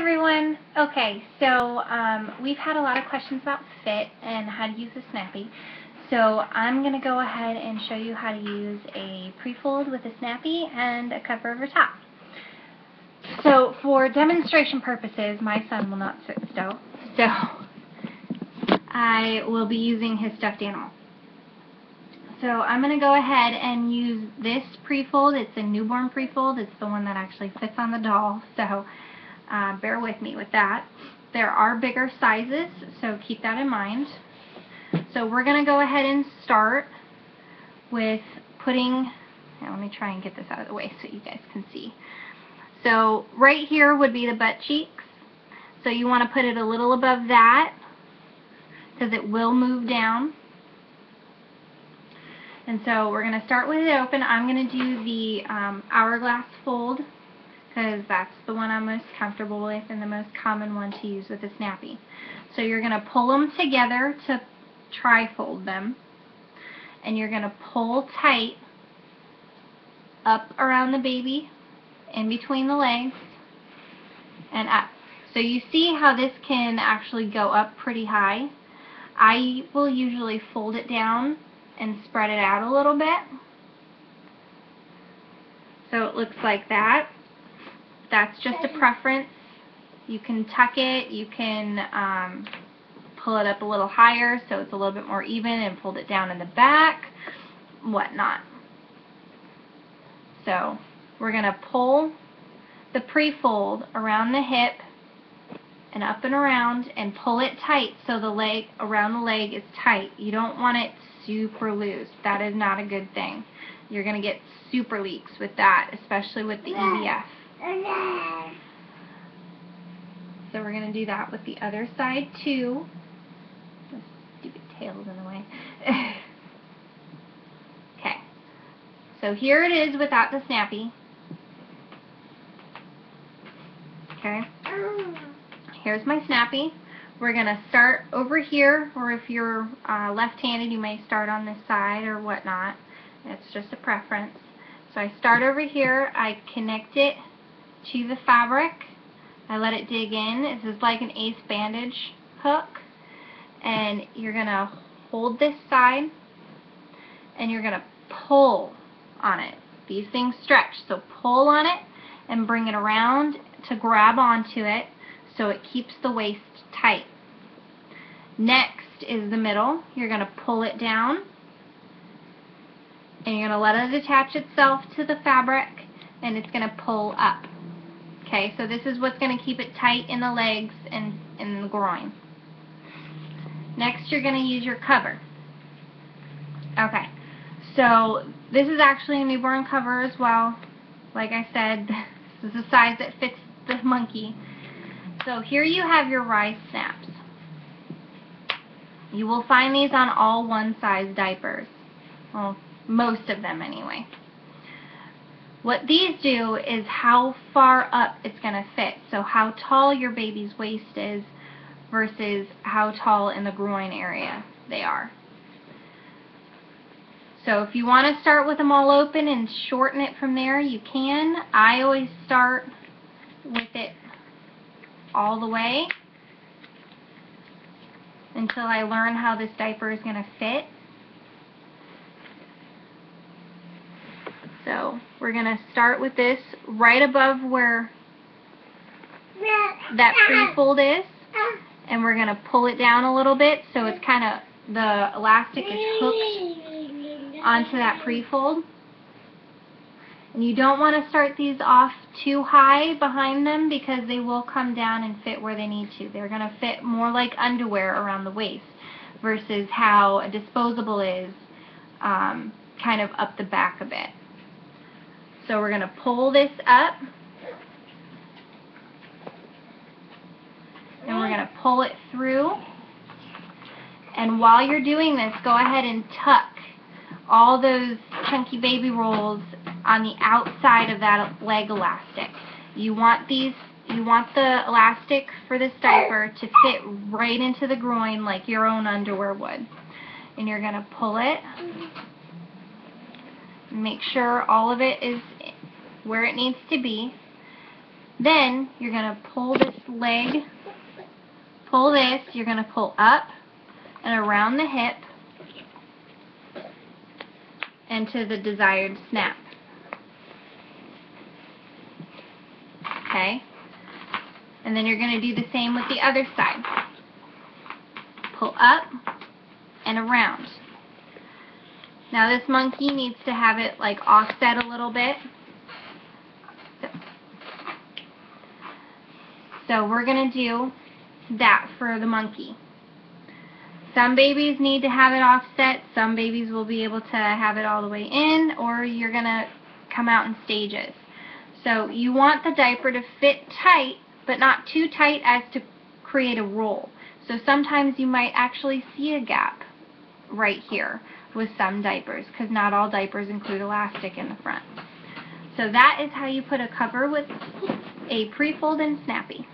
everyone. Okay, so we've had a lot of questions about fit and how to use the Snappi. So I'm going to go ahead and show you how to use a Prefold with a Snappi and a cover over top. So for demonstration purposes, my son will not sit still, so I will be using his stuffed animal. So I'm going to go ahead and use this Prefold. It's a newborn Prefold. It's the one that actually fits on the doll, so bear with me with that. There are bigger sizes, so keep that in mind. So we're going to go ahead and start with putting, let me try and get this out of the way so you guys can see. So right here would be the butt cheeks. So you want to put it a little above that because it will move down. And so we're going to start with it open. I'm going to do the hourglass fold because that's the one I'm most comfortable with and the most common one to use with a Snappi. So you're going to pull them together to tri-fold them, and you're going to pull tight up around the baby, in between the legs, and up. So you see how this can actually go up pretty high. I will usually fold it down and spread it out a little bit. So it looks like that. That's just a preference. You can tuck it, you can pull it up a little higher so it's a little bit more even and fold it down in the back, whatnot. So we're going to pull the Prefold around the hip and up and around and pull it tight so the leg around the leg is tight. You don't want it super loose. That is not a good thing. You're going to get super leaks with that, especially with the EVF. So we're going to do that with the other side too. The stupid tail's in the way. Okay. So here it is without the Snappi. Okay. Here's my Snappi. We're going to start over here, or if you're left-handed, you may start on this side or whatnot. It's just a preference. So I start over here. I connect it to the fabric. I let it dig in. This is like an ace bandage hook. And you're going to hold this side and you're going to pull on it. These things stretch, so pull on it and bring it around to grab onto it so it keeps the waist tight. Next is the middle. You're going to pull it down and you're going to let it attach itself to the fabric and it's going to pull up. Okay, so this is what's going to keep it tight in the legs and in the groin. Next, you're going to use your cover. Okay, so this is actually a newborn cover as well. Like I said, this is the size that fits the monkey. So here you have your rise snaps. You will find these on all one-size diapers. Well, most of them anyway. What these do is how far up it's going to fit. So how tall your baby's waist is versus how tall in the groin area they are. So if you want to start with them all open and shorten it from there, you can. I always start with it all the way until I learn how this diaper is going to fit. So we're going to start with this right above where that Prefold is, and we're going to pull it down a little bit so it's kind of, the elastic is hooked onto that Prefold. And you don't want to start these off too high behind them because they will come down and fit where they need to. They're going to fit more like underwear around the waist versus how a disposable is kind of up the back a bit. So we're going to pull this up and we're going to pull it through. And while you're doing this, go ahead and tuck all those chunky baby rolls on the outside of that leg elastic. You want the elastic for this diaper to fit right into the groin like your own underwear would. And you're going to pull it. Make sure all of it is where it needs to be. Then you're going to pull this leg, pull this, you're going to pull up and around the hip into the desired snap. Okay? And then you're going to do the same with the other side. Pull up and around. Now this monkey needs to have it like offset a little bit. So we're going to do that for the monkey. Some babies need to have it offset. Some babies will be able to have it all the way in, or you're going to come out in stages. So you want the diaper to fit tight, but not too tight as to create a roll. So sometimes you might actually see a gap right here with some diapers, because not all diapers include elastic in the front. So that is how you put a cover with a Prefold and Snappi.